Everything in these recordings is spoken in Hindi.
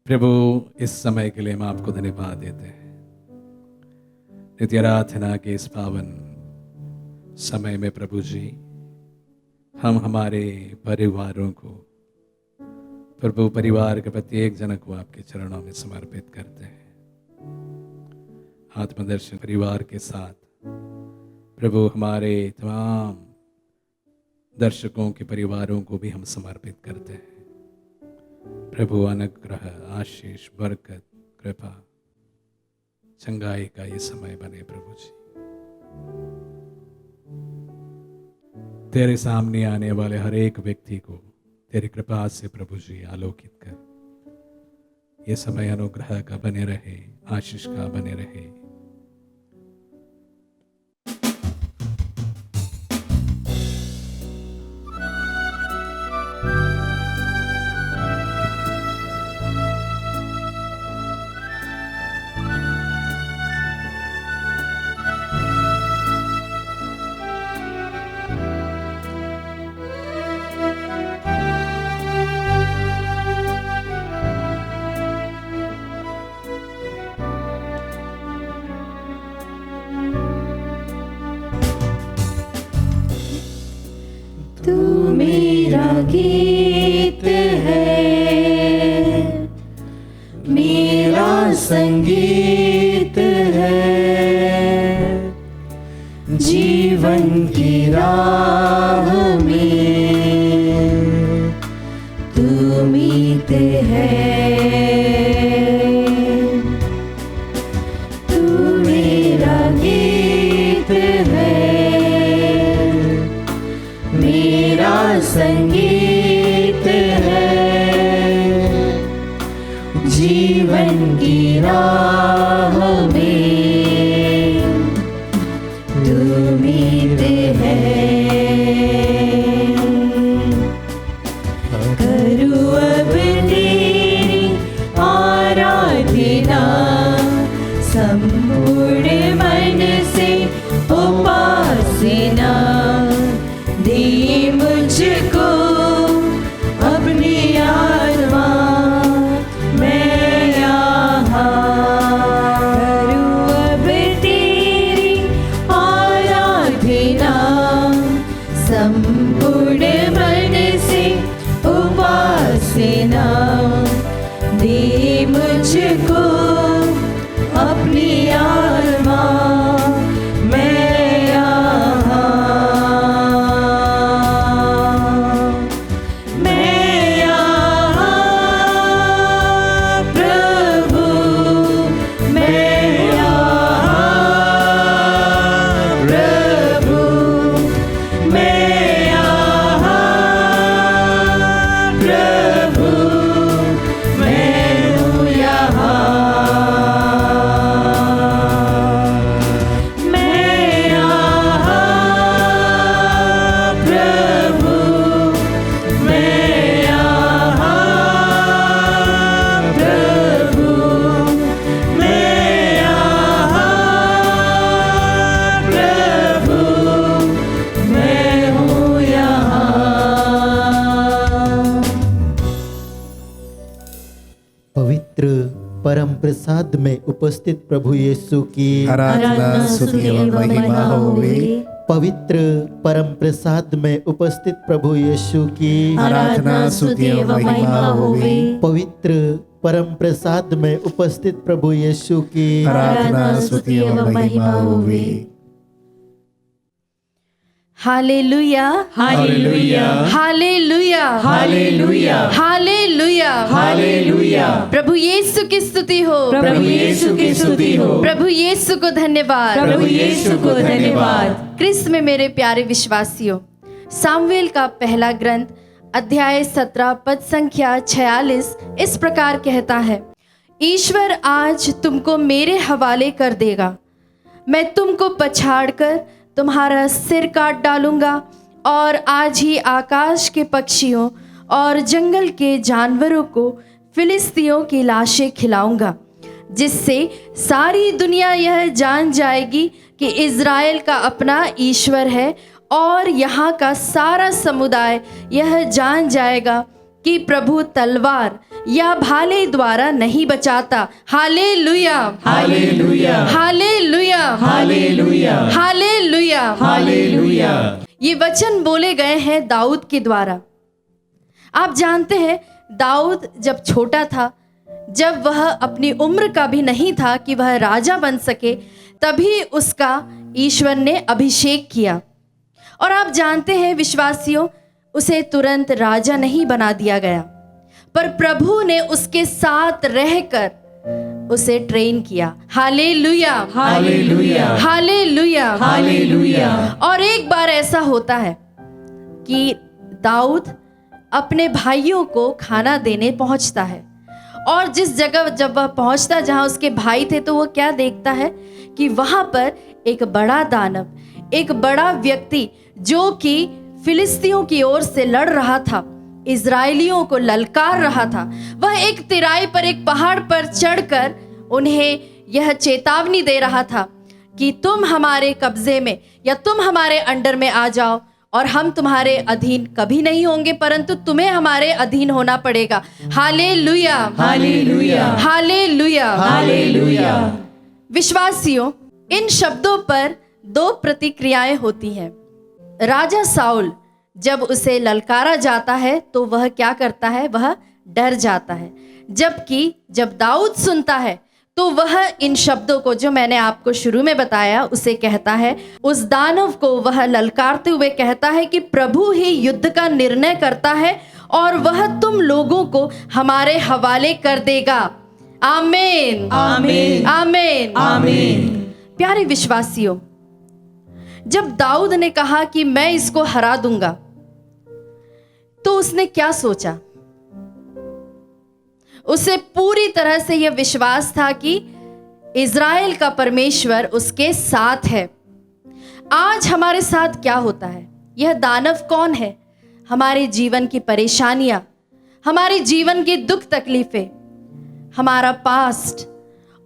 प्रभु, इस समय के लिए हम आपको धन्यवाद देते हैं। नित्य आराधना के इस पावन समय में प्रभु जी, हम हमारे परिवारों को, प्रभु परिवार के प्रत्येक जन को आपके चरणों में समर्पित करते हैं। आत्मदर्शन परिवार के साथ प्रभु हमारे तमाम दर्शकों के परिवारों को भी हम समर्पित करते हैं। प्रभु अनुग्रह, आशीष, बरकत, कृपा, चंगाई का ये समय बने प्रभु जी। तेरे सामने आने वाले हर एक व्यक्ति को तेरी कृपा से प्रभु जी आलोकित कर। ये समय अनुग्रह का बने रहे, आशीष का बने रहे। तू मेरा गीत है, मेरा संगीत है, जीवन की राह में तू मीत है। तू मेरा गीत है, मेरा संगीत है, जीवन की राह में तू मीत है। करूँ अब तेरी आराधना, संपूर्ण मन से उपासना। दे मुझको अपनी आत्मा, मैं यहाँ करूँ अब तेरी आराधना, संपूर्ण मन से उपासना। दे मुझको अपनी आत्मा, परम प्रसाद में उपस्थित प्रभु यीशु की आराधना स्तुति एवं महिमा होवे। पवित्र परम प्रसाद में उपस्थित प्रभु यीशु की आराधना स्तुति एवं महिमा होवे। पवित्र परम प्रसाद में उपस्थित प्रभु यीशु की आराधना स्तुति एवं महिमा होवे। हालेलुया, हालेलुया, हालेलुया, हालेलुया, हालेलुया, हालेलुया। प्रभु यीशु की स्तुति हो, प्रभु यीशु की स्तुति हो, प्रभु यीशु को धन्यवाद, प्रभु यीशु को धन्यवाद। क्रिस्त में मेरे प्यारे विश्वासियों, सामुएल का पहला ग्रंथ अध्याय 17 पद संख्या 46 इस प्रकार कहता है, ईश्वर आज तुमको मेरे हवाले कर देगा, मैं तुमको पछाड़कर तुम्हारा सिर काट डालूंगा और आज ही आकाश के पक्षियों और जंगल के जानवरों को फिलिस्तियों की लाशें खिलाऊंगा, जिससे सारी दुनिया यह जान जाएगी कि इज़राइल का अपना ईश्वर है, और यहाँ का सारा समुदाय यह जान जाएगा कि प्रभु तलवार या भाले द्वारा नहीं बचाता। हालेलुया, हालेलुया, हालेलुया, हालेलुया, हालेलुया। हालेलुया। ये वचन बोले गए हैं दाऊद के द्वारा। आप जानते हैं दाऊद जब छोटा था, जब वह अपनी उम्र का भी नहीं था कि वह राजा बन सके, तभी उसका ईश्वर ने अभिषेक किया। और आप जानते हैं विश्वासियों, उसे तुरंत राजा नहीं बना दिया गया, पर प्रभु ने उसके साथ रहकर उसे ट्रेन किया। हालेलुया, हालेलुया, हालेलुया, हालेलुया। और एक बार ऐसा होता है कि दाऊद अपने भाइयों को खाना देने पहुंचता है, और जिस जगह जब वह पहुंचता जहां उसके भाई थे, तो वो क्या देखता है कि वहां पर एक बड़ा दानव, एक बड़ा व्यक्ति जो कि फिलिस्तियों की ओर से लड़ रहा था, इजराइलियों को ललकार रहा था, वह एक तिराई पर, एक पहाड़ पर चढ़कर उन्हें यह चेतावनी दे रहा था कि तुम हमारे कब्जे में या तुम हमारे अंडर में आ जाओ और हम तुम्हारे अधीन कभी नहीं होंगे, परंतु तुम्हें हमारे अधीन होना पड़ेगा। हालेलुया, हालेलुया, हालेलुया, हालेलुया। विश्वासियों, इन शब्दों पर दो प्रतिक्रियाएं होती हैं। राजा साउल जब उसे ललकारा जाता है तो वह क्या करता है? वह डर जाता है। जबकि जब दाऊद सुनता है तो वह इन शब्दों को, जो मैंने आपको शुरू में बताया, उसे कहता है। उस दानव को वह ललकारते हुए कहता है कि प्रभु ही युद्ध का निर्णय करता है और वह तुम लोगों को हमारे हवाले कर देगा। आमीन, आमीन, आमीन, आमीन। प्यारे विश्वासियों, जब दाऊद ने कहा कि मैं इसको हरा दूंगा, तो उसने क्या सोचा? उसे पूरी तरह से यह विश्वास था कि इज़राइल का परमेश्वर उसके साथ है। आज हमारे साथ क्या होता है? यह दानव कौन है? हमारे जीवन की परेशानियां, हमारे जीवन की दुख तकलीफें, हमारा पास्ट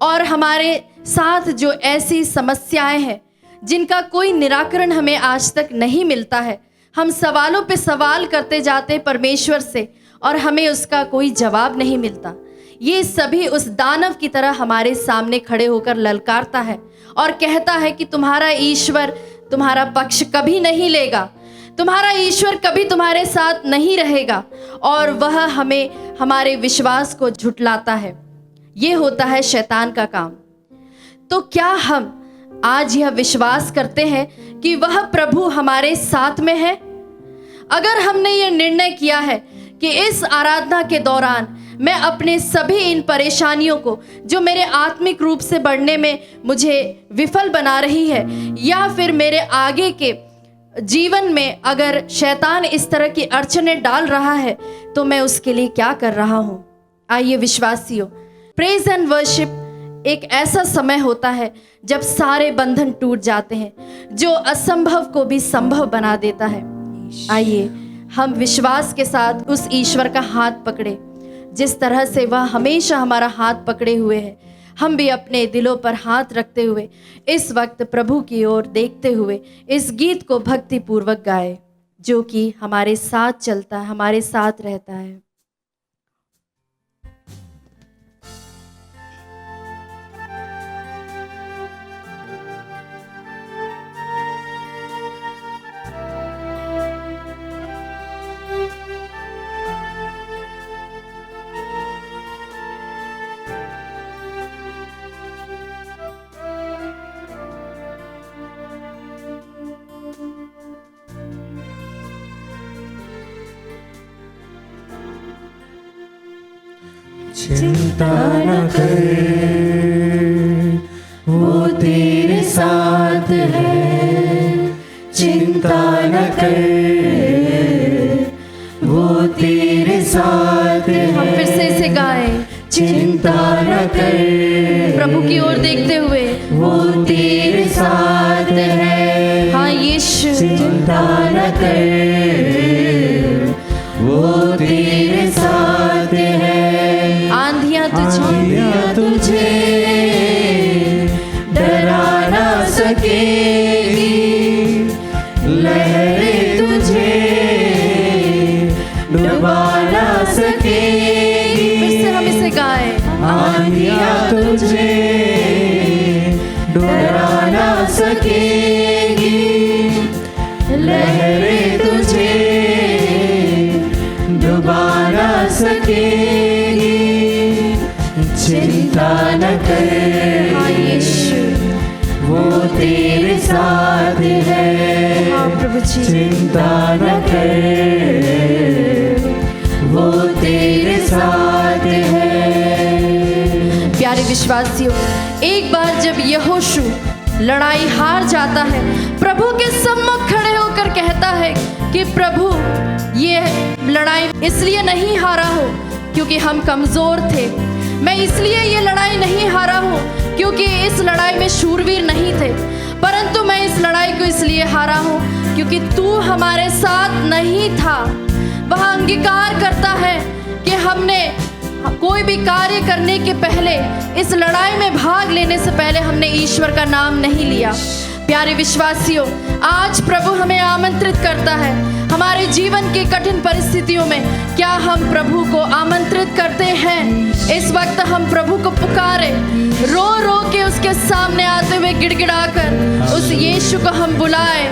और हमारे साथ जो ऐसी समस्याएं हैं जिनका कोई निराकरण हमें आज तक नहीं मिलता है। हम सवालों पे सवाल करते जाते परमेश्वर से और हमें उसका कोई जवाब नहीं मिलता। ये सभी उस दानव की तरह हमारे सामने खड़े होकर ललकारता है और कहता है कि तुम्हारा ईश्वर तुम्हारा पक्ष कभी नहीं लेगा, तुम्हारा ईश्वर कभी तुम्हारे साथ नहीं रहेगा, और वह हमें हमारे विश्वास को झुटलाता है। ये होता है शैतान का काम। तो क्या हम आज यह विश्वास करते हैं कि वह प्रभु हमारे साथ में है? अगर हमने यह निर्णय किया है कि इस आराधना के दौरान मैं अपने सभी इन परेशानियों को, जो मेरे आत्मिक रूप से बढ़ने में मुझे विफल बना रही है, या फिर मेरे आगे के जीवन में अगर शैतान इस तरह की अड़चनें डाल रहा है, तो मैं उसके लिए क्या कर रहा हूँ? आइए विश्वासियों, प्रेज एंड वर्शिप एक ऐसा समय होता है जब सारे बंधन टूट जाते हैं, जो असंभव को भी संभव बना देता है। आइए हम विश्वास के साथ उस ईश्वर का हाथ पकड़े, जिस तरह से वह हमेशा हमारा हाथ पकड़े हुए है। हम भी अपने दिलों पर हाथ रखते हुए इस वक्त प्रभु की ओर देखते हुए इस गीत को भक्ति पूर्वक गाए, जो कि हमारे साथ चलता है, हमारे साथ रहता है। चिंता न कर, वो तेरे साथ है। चिंता न कर, वो तेरे साथ है। हम फिर से इसे गाएं। चिंता न कर, प्रभु की ओर देखते हुए, वो तेरे साथ है। हाँ यीशु, चिंता न कर, वो तेरे साथ है। आंधियां आंधियां तुझे डरा ना सकेगी, लहरें तुझे डुबा ना सकेगी। तुझे डरा ना सकेगी, लहरें तुझे डुबा ना सकेगी, चिंता न कर हाँ यीशु, वो तेरे साथ है। हाँ प्रभु जी, चिंता न कर वो तेरे साथ है। प्यारे विश्वासियों, एक बार जब यहोशू लड़ाई हार जाता है, प्रभु के सम्मुख खड़े होकर कहता है कि प्रभु ये लड़ाई इसलिए नहीं हारा हो क्योंकि हम कमजोर थे, मैं इसलिए ये लड़ाई नहीं हारा हूँ क्योंकि इस लड़ाई में शूरवीर नहीं थे, परंतु मैं इस लड़ाई को इसलिए हारा हूँ क्योंकि तू हमारे साथ नहीं था। वह अंगीकार करता है कि हमने कोई भी कार्य करने के पहले, इस लड़ाई में भाग लेने से पहले हमने ईश्वर का नाम नहीं लिया। प्यारे विश्वासियों, आज प्रभु हमें आमंत्रित करता है। हमारे जीवन की कठिन परिस्थितियों में क्या हम प्रभु को आमंत्रित करते हैं? इस वक्त हम प्रभु को पुकारे, रो रो के उसके सामने आते हुए गिड़गिड़ाकर उस यीशु को हम बुलाए,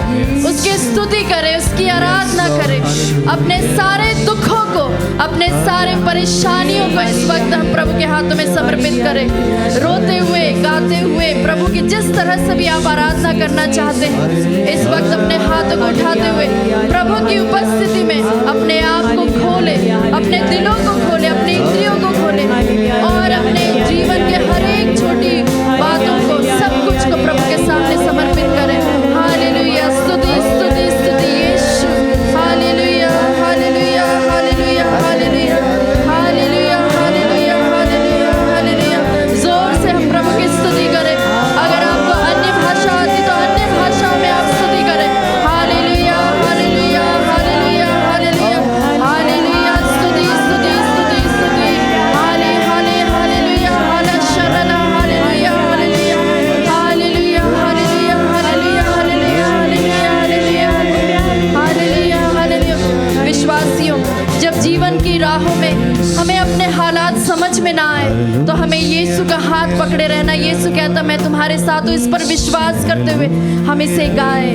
उसकी स्तुति करें, उसकी आराधना करें, अपने सारे दुखों को, अपने सारे परेशानियों को इस वक्त हम प्रभु के हाथों में समर्पित करें। रोते हुए, गाते हुए प्रभु की जिस तरह से भी आप आराधना करना चाहते हैं, इस वक्त अपने हाथों को उठाते हुए प्रभु की उपस्थिति में अपने आप को खोले, अपने दिलों को खोले, अपने इंद्रियों को खोले और अपने जीवन के हर एक छोटी बातों को, सब कुछ को प्रभु के सामने समर्पित करें। हालेलुया, स्तुति स्तुति स्तुति यीशु, हालेलुया हालेलुया हालेलुया हालेलुया हालेलुया हालेलुया हालेलुया हालेलुया। जोर से हम प्रभु की स्तुति करें। अगर आपको अन्य भाषा आती तो अन्य भाषा में आप स्तुति करें। हालेलुया हालेलुया हालेलुया हालेलुया हालेलुया, स्तुति स्तुति स्तुति स्तुति, हाले हाले हालेलुया हाले शरण, हालेलुया हालेलुया हालेलुया हालेलुया हालेलुया हालेलुया हालेलुया हालेलुया हालेलुया। विश्वासियों, जब जीवन की राहों में हमें अपने हालात समझ में ना आए तो हमें यीशु का हाथ पकड़े रहना। यीशु कहता मैं तुम्हारे साथ हूँ, इस पर विश्वास करते हुए हम इसे गाएं।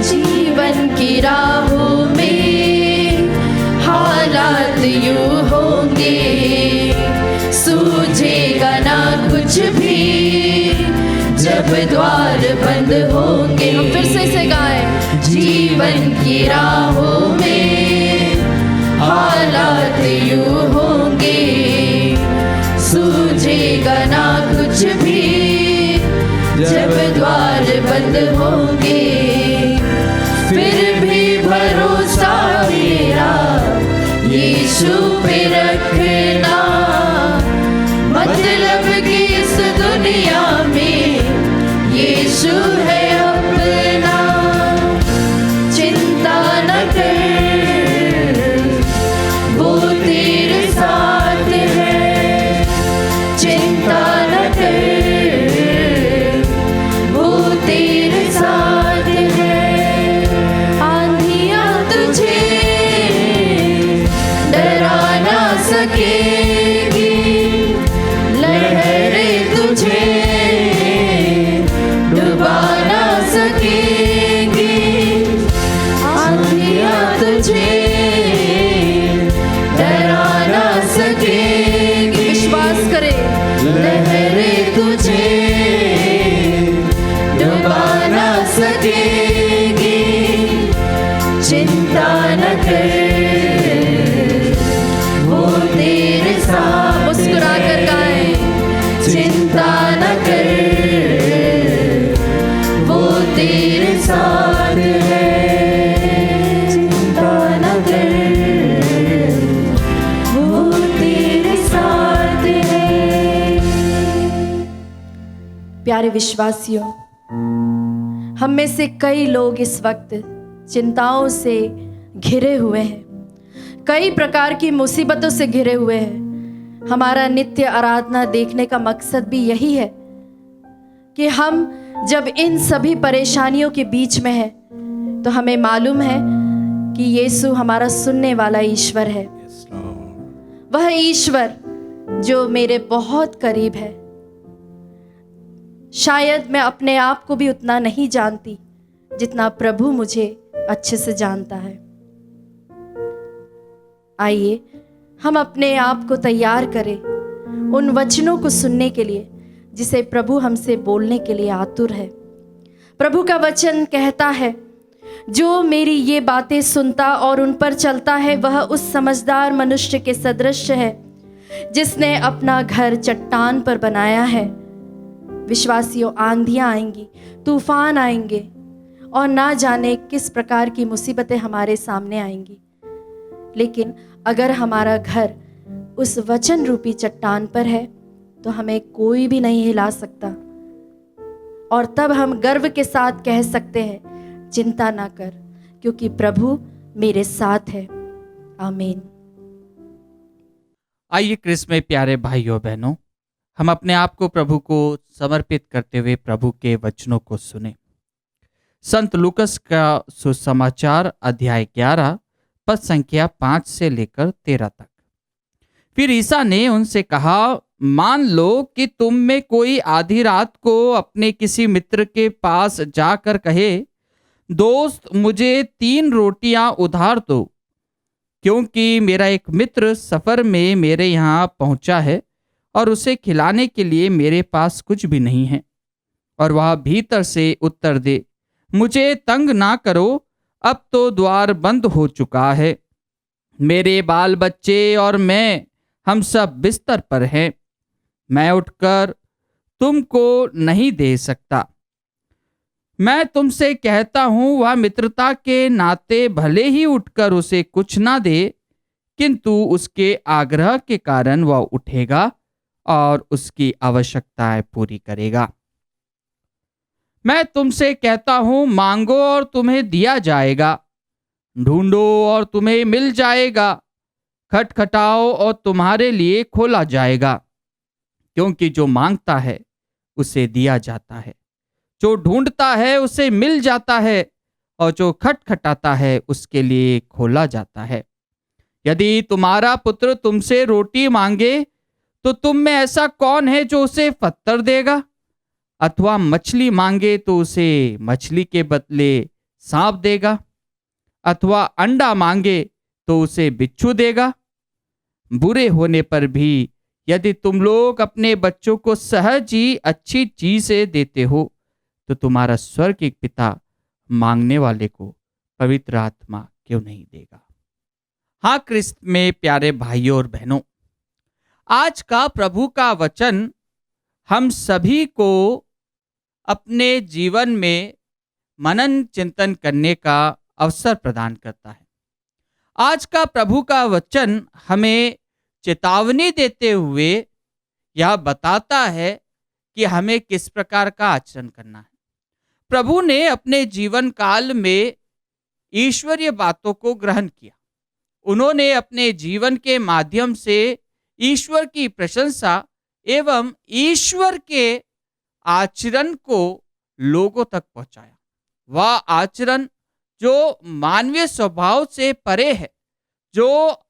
जीवन की राहों में हालात यूं होंगे, सूझेगा ना कुछ भी जब द्वार बंद होंगे। हम फिर से इसे गाएं। जीवन की राहों में हालात यूं होंगे, सूझेगा ना कुछ भी जब द्वार बंद होंगे, फिर भी भरोसा मेरा यीशु पे रखना। मतलब कि इस दुनिया में यीशु है अपना। चिंता न कर वो तेरे साथ है, चिंता न कर वो तेरे साथ है। आंधियां तुझे डरा ना सकेगी, लहरें तुझे डुबा ना सकेगी, आंधियां तुझे डरा ना सकेगी। विश्वास करे, लहरें तुझे डुबा ना सकेगी, चिंता न कर वो तेरे साथ। मुस्कुरा कर गाएं, चिंता न कर वो तेरे साथ है, चिंता न कर वो तेरे साथ है। प्यारे विश्वासियों, हम में से कई लोग इस वक्त चिंताओं से घिरे हुए हैं, कई प्रकार की मुसीबतों से घिरे हुए हैं। हमारा नित्य आराधना देखने का मकसद भी यही है कि हम जब इन सभी परेशानियों के बीच में हैं तो हमें मालूम है कि यीशु हमारा सुनने वाला ईश्वर है। Yes, Lord. वह ईश्वर जो मेरे बहुत करीब है। शायद मैं अपने आप को भी उतना नहीं जानती जितना प्रभु मुझे अच्छे से जानता है। आइए हम अपने आप को तैयार करें उन वचनों को सुनने के लिए जिसे प्रभु हमसे बोलने के लिए आतुर है। प्रभु का वचन कहता है, जो मेरी ये बातें सुनता और उन पर चलता है वह उस समझदार मनुष्य के सदृश है जिसने अपना घर चट्टान पर बनाया है। विश्वासियों, आंधियां आएंगी, तूफान आएंगे और ना जाने किस प्रकार की मुसीबतें हमारे सामने आएंगी, लेकिन अगर हमारा घर उस वचन रूपी चट्टान पर है तो हमें कोई भी नहीं हिला सकता। और तब हम गर्व के साथ कह सकते हैं, चिंता ना कर, क्योंकि प्रभु मेरे साथ है। आमीन। आइए क्रिस्त में प्यारे भाइयों बहनों, हम अपने आप को प्रभु को समर्पित करते हुए प्रभु के वचनों को सुने। संत लूकस का सुसमाचार अध्याय 11 पद संख्या 5 से लेकर 13 तक। फिर ईसा ने उनसे कहा, मान लो कि तुम में कोई आधी रात को अपने किसी मित्र के पास जाकर कहे, दोस्त मुझे 3 रोटियां उधार दो, क्योंकि मेरा एक मित्र सफर में मेरे यहाँ पहुंचा है और उसे खिलाने के लिए मेरे पास कुछ भी नहीं है। और वह भीतर से उत्तर दे, मुझे तंग ना करो, अब तो द्वार बंद हो चुका है, मेरे बाल बच्चे और मैं हम सब बिस्तर पर हैं, मैं उठकर तुमको नहीं दे सकता। मैं तुमसे कहता हूं, वह मित्रता के नाते भले ही उठकर उसे कुछ ना दे, किंतु उसके आग्रह के कारण वह उठेगा और उसकी आवश्यकताएं पूरी करेगा। मैं तुमसे कहता हूं, मांगो और तुम्हें दिया जाएगा, ढूंढो और तुम्हें मिल जाएगा, खटखटाओ और तुम्हारे लिए खोला जाएगा। क्योंकि जो मांगता है उसे दिया जाता है, जो ढूंढता है उसे मिल जाता है, और जो खटखटाता है उसके लिए खोला जाता है। यदि तुम्हारा पुत्र तुमसे रोटी मांगे तो तुम में ऐसा कौन है जो उसे पत्थर देगा? अथवा मछली मांगे तो उसे मछली के बदले सांप देगा? अथवा अंडा मांगे तो उसे बिच्छू देगा? बुरे होने पर भी यदि तुम लोग अपने बच्चों को सहज ही अच्छी चीजें देते हो, तो तुम्हारा स्वर्गीय पिता मांगने वाले को पवित्र आत्मा क्यों नहीं देगा। हाँ क्रिस्त में प्यारे भाइयों और बहनों, आज का प्रभु का वचन हम सभी को अपने जीवन में मनन चिंतन करने का अवसर प्रदान करता है। आज का प्रभु का वचन हमें चेतावनी देते हुए यह बताता है कि हमें किस प्रकार का आचरण करना है। प्रभु ने अपने जीवन काल में ईश्वरीय बातों को ग्रहण किया। उन्होंने अपने जीवन के माध्यम से ईश्वर की प्रशंसा एवं ईश्वर के आचरण को लोगों तक पहुंचाया। वह आचरण जो मानवीय स्वभाव से परे है, जो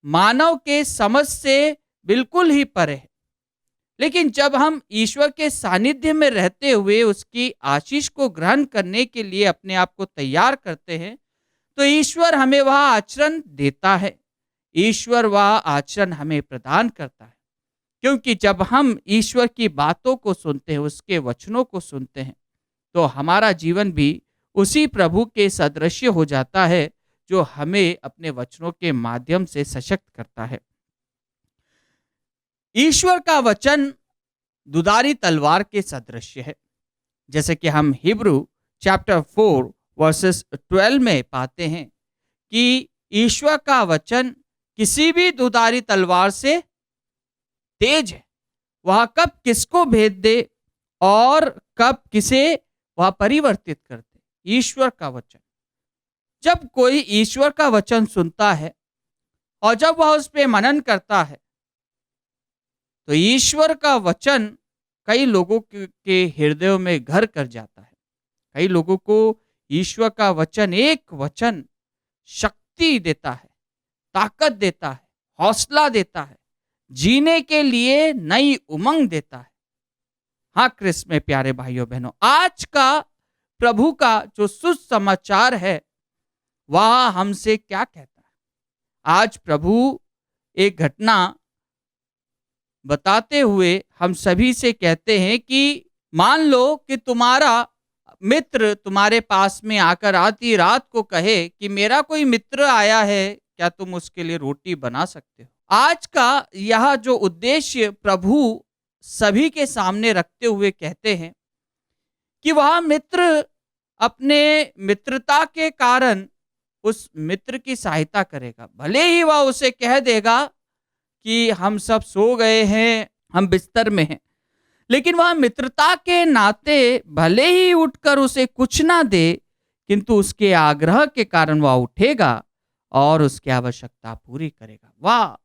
मानव के समझ से बिल्कुल ही परे है। लेकिन जब हम ईश्वर के सानिध्य में रहते हुए उसकी आशीष को ग्रहण करने के लिए अपने आप को तैयार करते हैं, तो ईश्वर हमें वह आचरण देता है, ईश्वर वह आचरण हमें प्रदान करता है। क्योंकि जब हम ईश्वर की बातों को सुनते हैं, उसके वचनों को सुनते हैं, तो हमारा जीवन भी उसी प्रभु के सदृश हो जाता है जो हमें अपने वचनों के माध्यम से सशक्त करता है। ईश्वर का वचन दुधारी तलवार के सदृश है, जैसे कि हम हिब्रू चैप्टर 4 वर्सेस 12 में पाते हैं कि ईश्वर का वचन किसी भी दुधारी तलवार से तेज है। वह कब किसको भेद दे और कब किसे वह परिवर्तित कर दे। ईश्वर का वचन, जब कोई ईश्वर का वचन सुनता है और जब वह उस पर मनन करता है, तो ईश्वर का वचन कई लोगों के हृदयों में घर कर जाता है। कई लोगों को ईश्वर का वचन, एक वचन शक्ति देता है, ताकत देता है, हौसला देता है, जीने के लिए नई उमंग देता है। हाँ क्रिस्त में प्यारे भाइयों बहनों, आज का प्रभु का जो सुसमाचार है वह हमसे क्या कहता है। आज प्रभु एक घटना बताते हुए हम सभी से कहते हैं कि मान लो कि तुम्हारा मित्र तुम्हारे पास में आकर आधी रात को कहे कि मेरा कोई मित्र आया है, क्या तुम उसके लिए रोटी बना सकते हो। आज का यह जो उद्देश्य प्रभु सभी के सामने रखते हुए कहते हैं कि वह मित्र अपने मित्रता के कारण उस मित्र की सहायता करेगा। भले ही वह उसे कह देगा कि हम सब सो गए हैं, हम बिस्तर में हैं, लेकिन वह मित्रता के नाते भले ही उठकर उसे कुछ ना दे, किंतु उसके आग्रह के कारण वह उठेगा और उसकी आवश्यकता पूरी करेगा। वह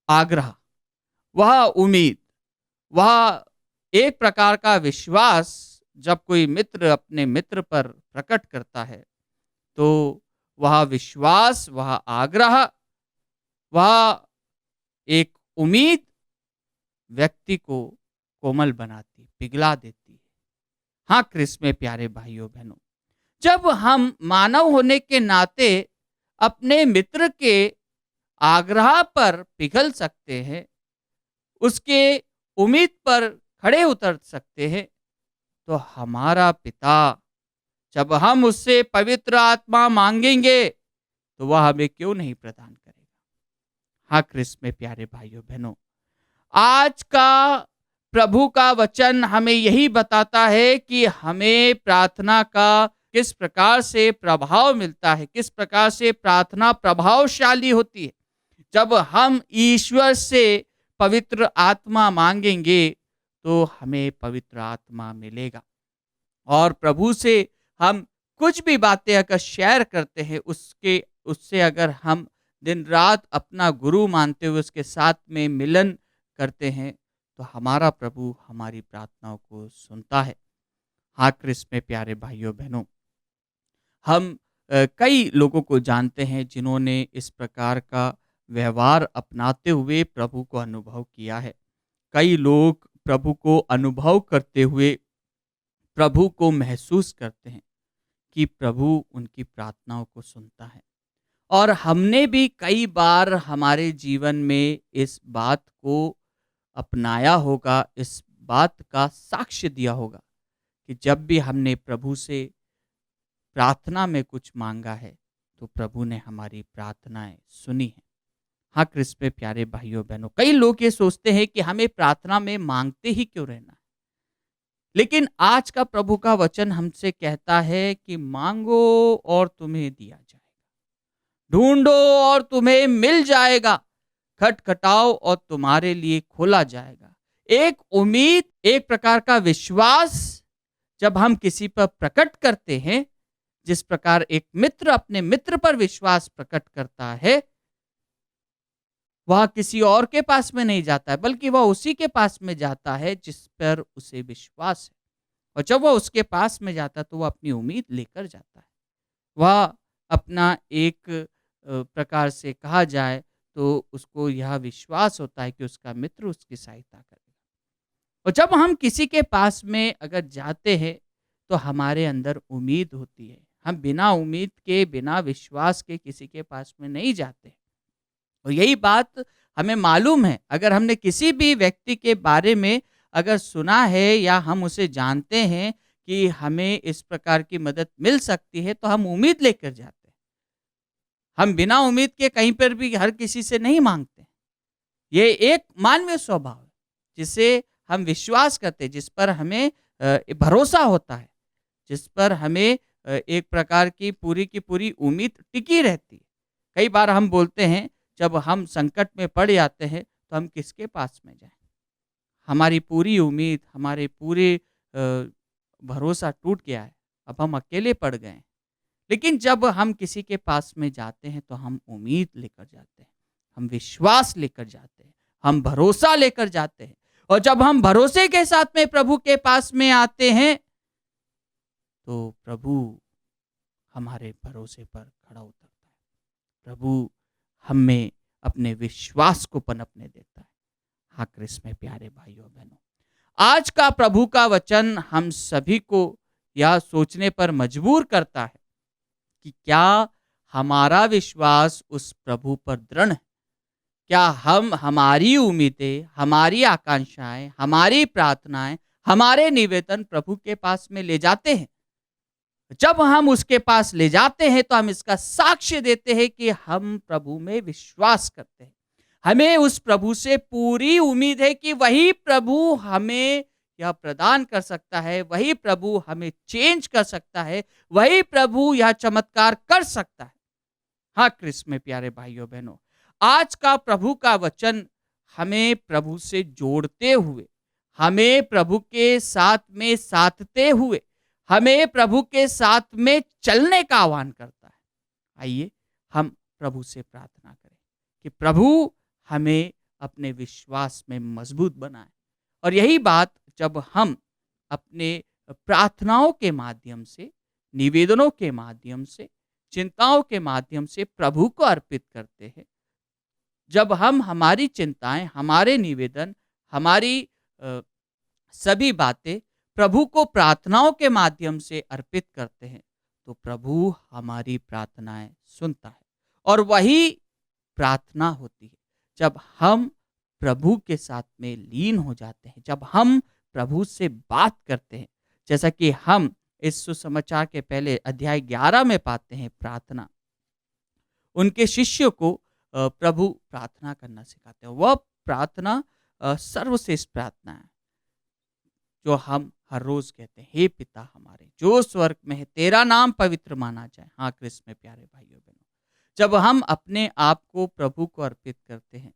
आग्रह, वह उम्मीद, वह एक प्रकार का विश्वास जब कोई मित्र अपने मित्र पर प्रकट करता है तो वह विश्वास, वह आग्रह, वह एक उम्मीद व्यक्ति को कोमल बनाती, पिघला देती है। हाँ क्रिस्त में प्यारे भाइयों बहनों, जब हम मानव होने के नाते अपने मित्र के आग्रह पर पिघल सकते हैं, उसके उम्मीद पर खड़े उतर सकते हैं, तो हमारा पिता जब हम उससे पवित्र आत्मा मांगेंगे तो वह हमें क्यों नहीं प्रदान करेगा। हाँ क्रिस्त में प्यारे भाइयों बहनों, आज का प्रभु का वचन हमें यही बताता है कि हमें प्रार्थना का किस प्रकार से प्रभाव मिलता है, किस प्रकार से प्रार्थना प्रभावशाली होती है। जब हम ईश्वर से पवित्र आत्मा मांगेंगे तो हमें पवित्र आत्मा मिलेगा, और प्रभु से हम कुछ भी बातें अगर शेयर करते हैं, उससे अगर हम दिन रात अपना गुरु मानते हुए उसके साथ में मिलन करते हैं तो हमारा प्रभु हमारी प्रार्थनाओं को सुनता है। हाँ क्रिस्त में प्यारे भाइयों बहनों, हम कई लोगों को जानते हैं जिन्होंने इस प्रकार का व्यवहार अपनाते हुए प्रभु को अनुभव किया है। कई लोग प्रभु को अनुभव करते हुए प्रभु को महसूस करते हैं कि प्रभु उनकी प्रार्थनाओं को सुनता है, और हमने भी कई बार हमारे जीवन में इस बात को अपनाया होगा, इस बात का साक्ष्य दिया होगा कि जब भी हमने प्रभु से प्रार्थना में कुछ मांगा है तो प्रभु ने हमारी प्रार्थनाएं सुनी हैं। हाँ क्रिस्त में प्यारे भाइयों बहनों, कई लोग ये सोचते हैं कि हमें प्रार्थना में मांगते ही क्यों रहना है, लेकिन आज का प्रभु का वचन हमसे कहता है कि मांगो और तुम्हें दिया जाएगा, ढूंढो और तुम्हें मिल जाएगा, खटखटाओ और तुम्हारे लिए खोला जाएगा। एक उम्मीद, एक प्रकार का विश्वास जब हम किसी पर प्रकट करते हैं, जिस प्रकार एक मित्र अपने मित्र पर विश्वास प्रकट करता है, वह किसी और के पास में नहीं जाता है, बल्कि वह उसी के पास में जाता है जिस पर उसे विश्वास है। और जब वह उसके पास में जाता है तो वह अपनी उम्मीद लेकर जाता है। वह अपना एक प्रकार से कहा जाए तो उसको यह विश्वास होता है कि उसका मित्र उसकी सहायता करेगा। और जब हम किसी के पास में अगर जाते हैं तो हमारे अंदर उम्मीद होती है। हम बिना उम्मीद के, बिना विश्वास के किसी के पास में नहीं जाते। और यही बात हमें मालूम है, अगर हमने किसी भी व्यक्ति के बारे में अगर सुना है या हम उसे जानते हैं कि हमें इस प्रकार की मदद मिल सकती है, तो हम उम्मीद लेकर जाते हैं। हम बिना उम्मीद के कहीं पर भी हर किसी से नहीं मांगते। ये एक मानवीय स्वभाव है जिसे हम विश्वास करते हैं, जिस पर हमें भरोसा होता है, जिस पर हमें एक प्रकार की पूरी उम्मीद टिकी रहती है। कई बार हम बोलते हैं जब हम संकट में पड़ जाते हैं तो हम किसके पास में जाएं? हमारी पूरी उम्मीद, हमारे पूरे भरोसा टूट गया है, अब हम अकेले पड़ गए हैं। लेकिन जब हम किसी के पास में जाते हैं तो हम उम्मीद लेकर जाते हैं, हम विश्वास लेकर जाते हैं, हम भरोसा लेकर जाते हैं। और जब हम भरोसे के साथ में प्रभु के पास में आते हैं तो प्रभु हमारे भरोसे पर खड़ा उतरता है। प्रभु हम में अपने विश्वास को पनपने देता है। हाँ क्रिस्त में प्यारे भाइयों बहनों, आज का प्रभु का वचन हम सभी को यह सोचने पर मजबूर करता है कि क्या हमारा विश्वास उस प्रभु पर दृढ़ है? क्या हम हमारी उम्मीदें, हमारी आकांक्षाएं, हमारी प्रार्थनाएं, हमारे निवेदन प्रभु के पास में ले जाते हैं? जब हम उसके पास ले जाते हैं तो हम इसका साक्ष्य देते हैं कि हम प्रभु में विश्वास करते हैं। हमें उस प्रभु से पूरी उम्मीद है कि वही प्रभु हमें यह प्रदान कर सकता है, वही प्रभु हमें चेंज कर सकता है, वही प्रभु यह चमत्कार कर सकता है। हाँ क्रिस्त में प्यारे भाइयों बहनों, आज का प्रभु का वचन हमें प्रभु से जोड़ते हुए, हमें प्रभु के साथ में साथते हुए, हमें प्रभु के साथ में चलने का आह्वान करता है। आइए हम प्रभु से प्रार्थना करें कि प्रभु हमें अपने विश्वास में मजबूत बनाए। और यही बात जब हम अपने प्रार्थनाओं के माध्यम से, निवेदनों के माध्यम से, चिंताओं के माध्यम से प्रभु को अर्पित करते हैं, जब हम हमारी चिंताएं, हमारे निवेदन, हमारी सभी बातें प्रभु को प्रार्थनाओं के माध्यम से अर्पित करते हैं, तो प्रभु हमारी प्रार्थनाएं सुनता है। और वही प्रार्थना होती है जब हम प्रभु के साथ में लीन हो जाते हैं, जब हम प्रभु से बात करते हैं, जैसा कि हम इस सुसमाचार के पहले अध्याय 11 में पाते हैं। प्रार्थना, उनके शिष्यों को प्रभु प्रार्थना करना सिखाते हैं। वह प्रार्थना सर्वश्रेष्ठ प्रार्थना है जो हम हर रोज कहते हैं, हे पिता हमारे जो स्वर्ग में है, तेरा नाम पवित्र माना जाए। हाँ क्रिस्त में प्यारे भाइयों बहनों, जब हम अपने आप को प्रभु को अर्पित करते हैं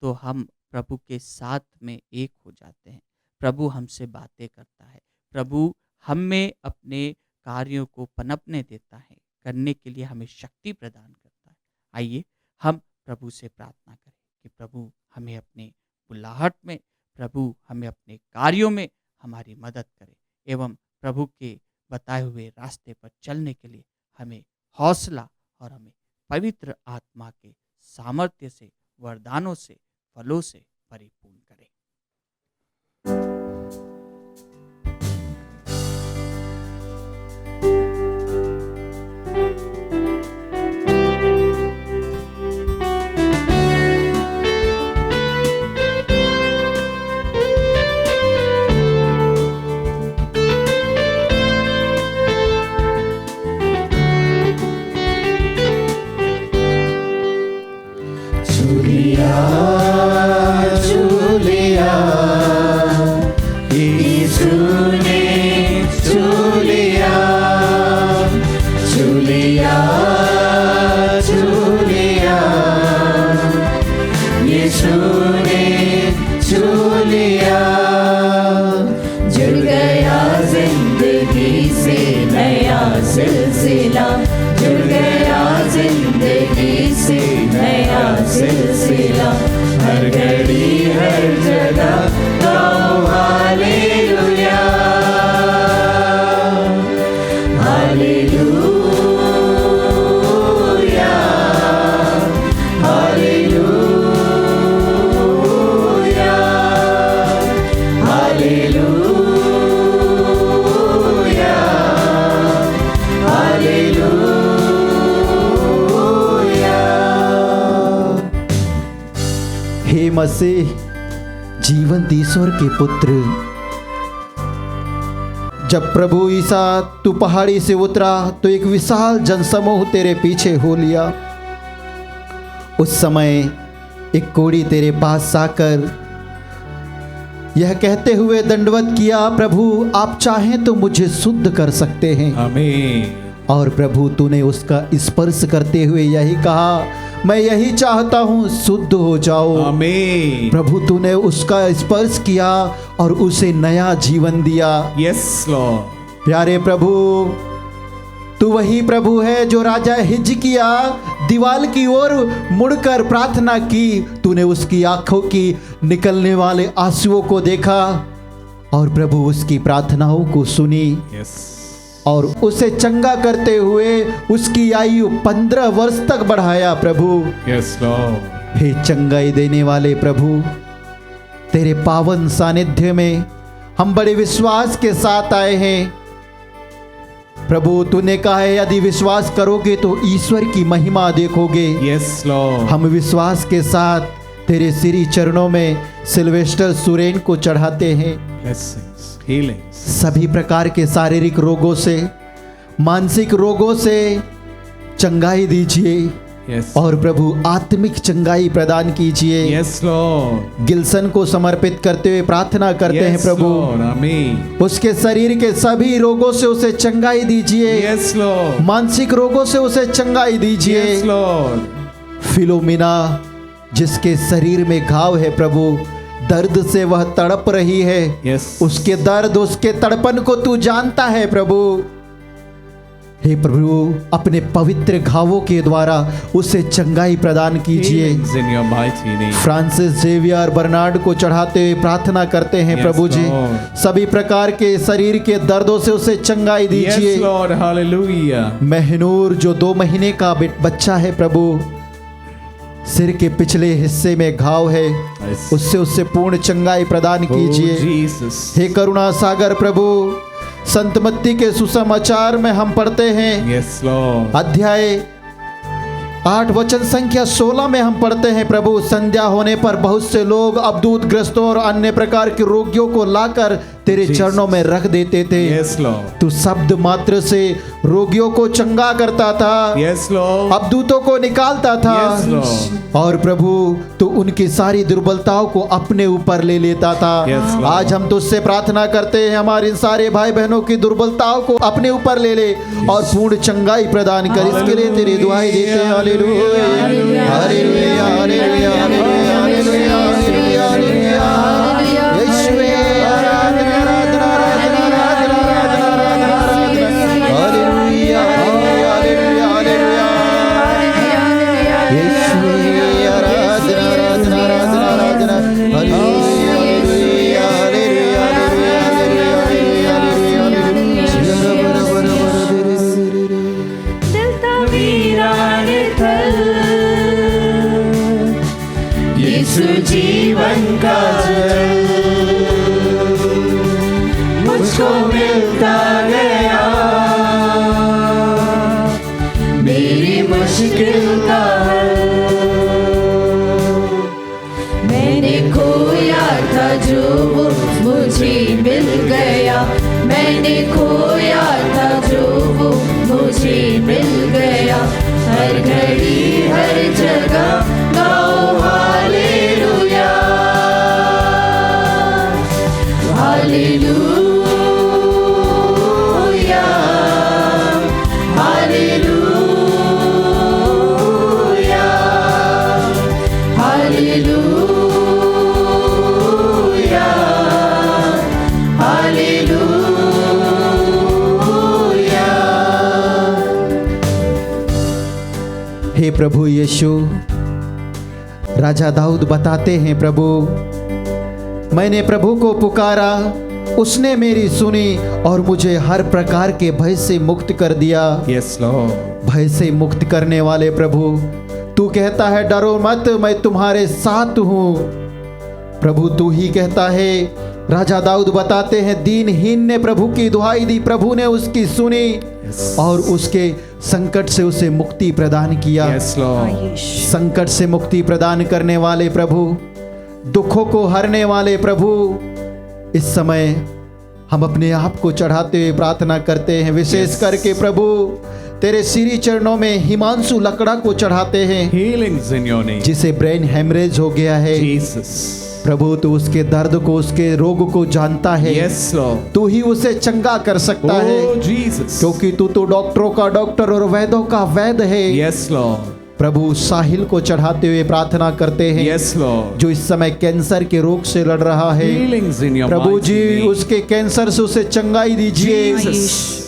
तो हम प्रभु के साथ में एक हो जाते हैं। प्रभु हमसे बातें करता है, प्रभु हम में अपने कार्यों को पनपने देता है, करने के लिए हमें शक्ति प्रदान करता है। आइए हम प्रभु से प्रार्थना करें कि प्रभु हमें अपने बुलाहट में, प्रभु हमें अपने कार्यों में हमारी मदद करे एवं प्रभु के बताए हुए रास्ते पर चलने के लिए हमें हौसला और हमें पवित्र आत्मा के सामर्थ्य से, वरदानों से, फलों से परिपूर्ण करे। हर घड़ी हर जगह गाओ हालेलुया, हालेलुया, हालेलुया, हालेलुया, हालेलुया। हे मसीह, जीवंत ईश्वर के पुत्र, जब प्रभु ईसा तू पहाड़ी से उतरा तो एक विशाल जनसमूह तेरे पीछे हो लिया। उस समय एक कोढ़ी तेरे पास आकर यह कहते हुए दंडवत किया, प्रभु आप चाहें तो मुझे शुद्ध कर सकते हैं। आमीन। और प्रभु तूने उसका स्पर्श करते हुए यही कहा, मैं यही चाहता हूँ, शुद्ध हो जाओ। आमीन। प्रभु तूने उसका स्पर्श किया और उसे नया जीवन दिया। Yes Lord. प्यारे प्रभु, तू वही प्रभु है जो राजा हिजकिया दीवाल की ओर मुड़कर प्रार्थना की, तूने उसकी आंखों की निकलने वाले आंसुओं को देखा और प्रभु उसकी प्रार्थनाओं को सुनी। यस। और उसे चंगा करते हुए उसकी आयु 15 वर्ष तक बढ़ाया। प्रभु Yes, Lord. हे चंगाई देने वाले प्रभु, तेरे पावन सानिध्य में हम बड़े विश्वास के साथ आए हैं। प्रभु तूने कहा है यदि विश्वास करोगे तो ईश्वर की महिमा देखोगे। Yes, Lord. हम विश्वास के साथ तेरे श्री चरणों में सिल्वेस्टर सुरेन को चढ़ाते हैं। Blessings, healings. सभी प्रकार के शारीरिक रोगों से, मानसिक रोगों से चंगाई दीजिए Yes. और प्रभु आत्मिक चंगाई प्रदान कीजिए। Yes, Lord. गिल्सन को समर्पित करते हुए प्रार्थना करते हैं Yes, प्रभु, Lord. Amen. उसके शरीर के सभी रोगों से उसे चंगाई दीजिए। Yes, Lord. मानसिक रोगों से उसे चंगाई दीजिए। Yes, Lord. फिलोमिना जिसके शरीर में घाव है प्रभु, दर्द से वह तड़प रही है। Yes. उसके दर्द, उसके तड़पन को तू जानता है प्रभु। हे प्रभु अपने पवित्र घावों के द्वारा उसे चंगाई प्रदान कीजिए। Healings in your mighty name. Francis Xavier Bernard को चढ़ाते हुए प्रार्थना करते हैं Yes, प्रभु जी, Lord. सभी प्रकार के शरीर के दर्दों से उसे चंगाई Yes, दीजिए। Lord. Hallelujah. महनूर जो 2 महीने का बच्चा है प्रभु, सिर के पिछले हिस्से में घाव है, Yes. उससे उससे पूर्ण चंगाई प्रदान Oh, कीजिए। Jesus. हे करुणा सागर प्रभु, संत मत्ती के सुसमाचार में हम पढ़ते हैं, Yes, Lord. अध्याय 8 वचन संख्या 16 में हम पढ़ते हैं प्रभु, संध्या होने पर बहुत से लोग अबदूत ग्रस्तों और अन्य प्रकार के रोगियों को लाकर तेरे Jesus. चरणों में रख देते थे। Yes, Lord. तू शब्द मात्र से रोगियों को चंगा करता था, Yes, Lord. अबदूतों को निकालता था। Yes, Lord. और प्रभु तू उनकी सारी दुर्बलताओं को अपने ऊपर ले लेता था। Yes, Lord. आज हम तुझसे प्रार्थना करते हैं, हमारे इन सारे भाई बहनों की दुर्बलताओं को अपने ऊपर ले ले और पूर्ण चंगाई प्रदान कर। इसके लिए तेरी दुआएं देते हैं। हालेलुया, हालेलुया, हालेलुया, हालेलुया, हालेलुया, हालेलुया, हालेलुया। यीशुवे आराधना, आराधना, आराधना, आराधना, आराधना, आराधना, आराधना। हालेलुया, हालेलुया, हालेलुया। यीशुवे आराधना, आराधना, आराधना, आराधना। हालेलुया, हालेलुया, हालेलुया, हालेलुया, हालेलुया, हालेलुया। दिल का वीरान थल, यीशु जीवन का जल मुझको मिलता गया, मेरी मुश्किल का हल। मैंने खोया था जो वो मुझे मिल गया, मैंने खोया था जो वो मुझे मिल गया। हर घड़ी हर जगह गाओ हालेलुया, हालेलुया, हालेलुया, हालेलुया, हालेलुया। हे प्रभु यीशु, राजा दाऊद बताते हैं प्रभु, मैंने प्रभु को पुकारा, उसने मेरी सुनी और मुझे हर प्रकार के भय से मुक्त कर दिया। Yes, Lord. भय से मुक्त करने वाले प्रभु, तू कहता है डरो मत, मैं तुम्हारे साथ हूँ। प्रभु तू ही कहता है। राजा दाऊद बताते हैं, दीनहीन ने प्रभु की दुहाई दी, प्रभु ने उसकी सुनी और उसके संकट से उसे मुक्ति प्रदान किया। Yes, Lord. संकट से मुक्ति प्रदान करने वाले प्रभु, दुखों को हरने वाले प्रभु, इस समय हम अपने आप को चढ़ाते हुए प्रार्थना करते हैं। विशेष Yes. करके प्रभु तेरे श्री चरणों में हिमांशु लकड़ा को चढ़ाते हैं, Healings in your name. जिसे ब्रेन हेमरेज हो गया है। Jesus. प्रभु तू उसके दर्द को, उसके रोग को जानता है। Yes, Lord. तू ही उसे चंगा कर सकता है, Oh, Jesus. क्योंकि तू तो डॉक्टरों का डॉक्टर और वैद्यों का वैद्य है। Yes, Lord. प्रभु साहिल को चढ़ाते हुए प्रार्थना करते हैं, Yes, Lord. जो इस समय कैंसर के रोग से लड़ रहा है। Healings in your प्रभु mighty जी name. उसके कैंसर से उसे चंगाई दीजिए। Jesus.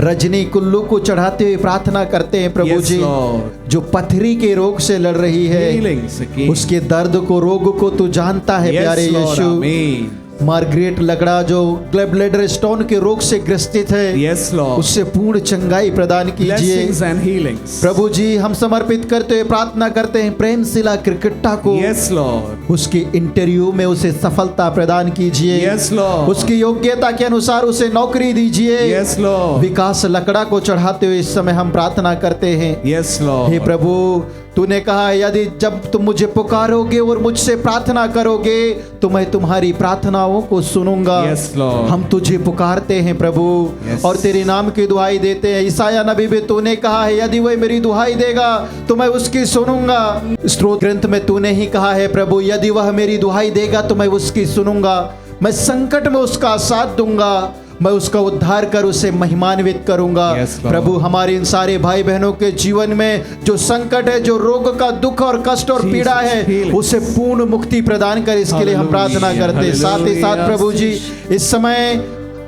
रजनी कुल्लू को चढ़ाते हुए प्रार्थना करते हैं प्रभु Yes, जी, Lord. जो पथरी के रोग से लड़ रही है, Healings again. उसके दर्द को, रोग को तू जानता है Yes, प्यारे Lord. यीशु। Amen. मार्गरेट लगड़ा जो ग्लैब्लेडर स्टोन के रोग से ग्रसित है, Yes, Lord. उससे पूर्ण चंगाई प्रदान कीजिए। Blessings and healings. प्रभु जी, हम समर्पित करते हुए प्रार्थना करते हैं प्रेम शिला क्रिकेटा को, Yes, Lord. उसकी इंटरव्यू में उसे सफलता प्रदान कीजिए। Yes, Lord. उसकी योग्यता के अनुसार उसे नौकरी दीजिए। Yes, Lord. विकास लकड़ा को चढ़ाते हुए इस समय हम प्रार्थना करते हैं। Yes, Lord. हे प्रभु, तूने कहा यदि जब तुम मुझे पुकारोगे और मुझसे प्रार्थना करोगे तो मैं तुम्हारी प्रार्थनाओं को सुनूंगा। Yes, Lord. हम तुझे पुकारते हैं प्रभु, Yes. और तेरे नाम की दुहाई देते हैं। ईसाया नबी भी तूने कहा है यदि वह मेरी दुहाई देगा तो मैं उसकी सुनूंगा। स्तोत्र ग्रंथ में तूने ही कहा है प्रभु, यदि वह मेरी दुहाई देगा तो मैं उसकी सुनूंगा। मैं संकट में उसका साथ दूंगा, मैं उसका उद्धार कर उसे महिमान्वित करूंगा। Yes, Lord. प्रभु, हमारे इन सारे भाई बहनों के जीवन में जो संकट है, जो रोग का दुख और कष्ट और Jesus, पीड़ा है, heal. उसे पूर्ण मुक्ति प्रदान कर, इसके लिए हम प्रार्थना Hallelujah, करते हैं। साथ ही साथ hallelujah. प्रभु जी, इस समय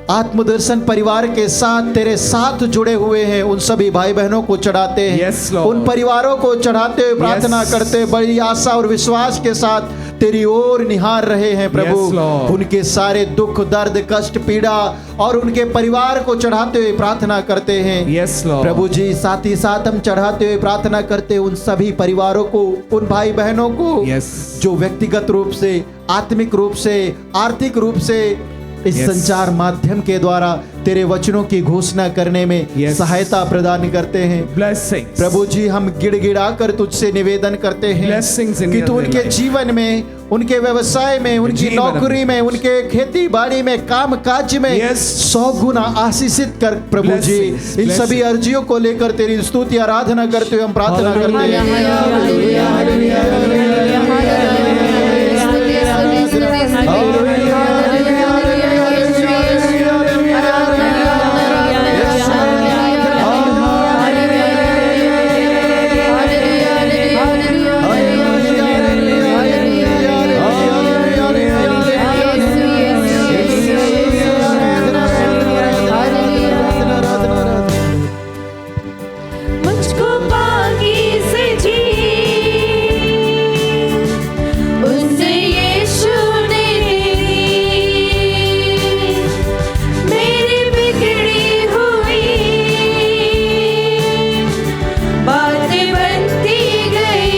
आत्मदर्शन परिवार के साथ तेरे साथ जुड़े हुए हैं उन सभी भाई बहनों को चढ़ाते हैं। Yes, Lord. उन परिवारों को चढ़ाते हुए प्रार्थना Yes. करते हैं, बड़ी आशा और विश्वास के साथ तेरी ओर निहार रहे हैं प्रभु। Yes, Lord. उनके सारे दुख दर्द कष्ट पीड़ा और उनके परिवार को चढ़ाते हुए प्रार्थना करते हैं। Yes, Lord. प्रभु जी, साथ ही साथ हम चढ़ाते हुए प्रार्थना करते हैं उन सभी परिवारों को, उन भाई बहनों को Yes. जो व्यक्तिगत रूप से, आत्मिक रूप से, आर्थिक रूप से इस Yes. संचार माध्यम के द्वारा तेरे वचनों की घोषणा करने में Yes. सहायता प्रदान करते हैं। Blessings. प्रभु जी, हम गिड़गिड़ा कर तुझसे निवेदन करते हैं Blessings in कि तू their उनके life. जीवन में, उनके व्यवसाय में, उनकी जीवन नौकरी में, उनके खेती बाड़ी में, काम काज में Yes. 100 गुना आशीषित कर प्रभु जी। Blessings, इन सभी blessings. अर्जियों को लेकर तेरी स्तुति आराधना करते हुए हम प्रार्थना करते हैं। मुझको पाकीज़ जी उससे यीशु ने दी, मेरी बिगड़ी हुई बातें बनती गई,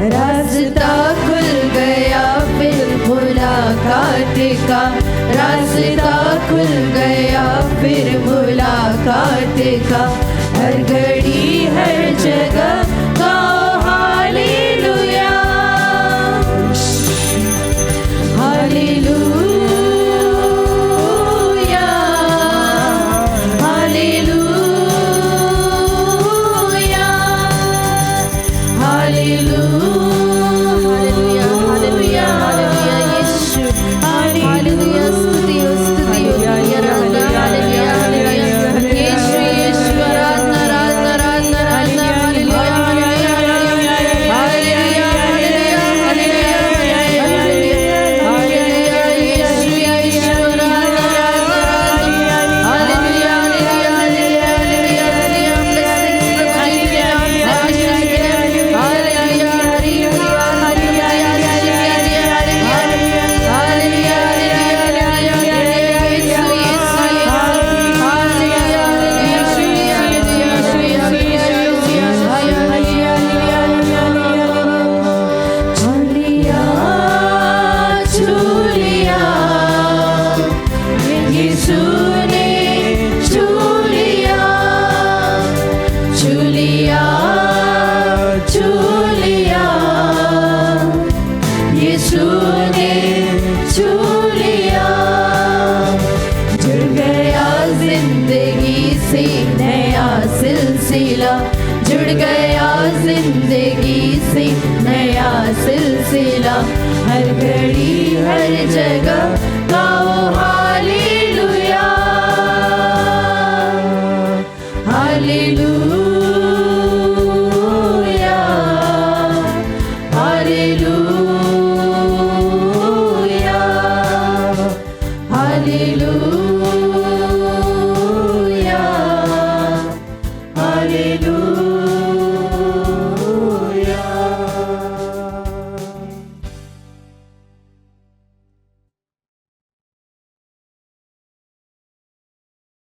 रास्ता खुल गया फिर मुलाकात का, रास्ता खुल गया फिर मुलाकात का, हर घड़ी हर जगह गाओ हालेलुया, हालेलुया, हालेलुया, हालेलुया, हालेलुया, हालेलुया यीशु, हालेलुया, स्तुति हो, स्तुति हो, आराधना, हालेलुया, हालेलुया, यीशु, यीशु, आराधना, आराधना, आराधना, आराधना, हालेलुया, हालेलुया, हालेलुया, हालेलुया, हालेलुया, हालेलुया, यीशु, यीशु, आराधना, आराधना, हालेलुया, हालेलुया, हालेलुया, हालेलुया, blessings प्रभु जी के नाम से आशीष के, हालेलुया, हालेलुया, हालेलुया, हालेलुया, यीशु ने छू लिया, जुड़ गया जिंदगी से नया सिलसिला, जुड़ गया जिंदगी से नया सिलसिला, हर घड़ी हर जगह गाओ हालेलुया, हालेलुया, हालेलुया, हालेलुया।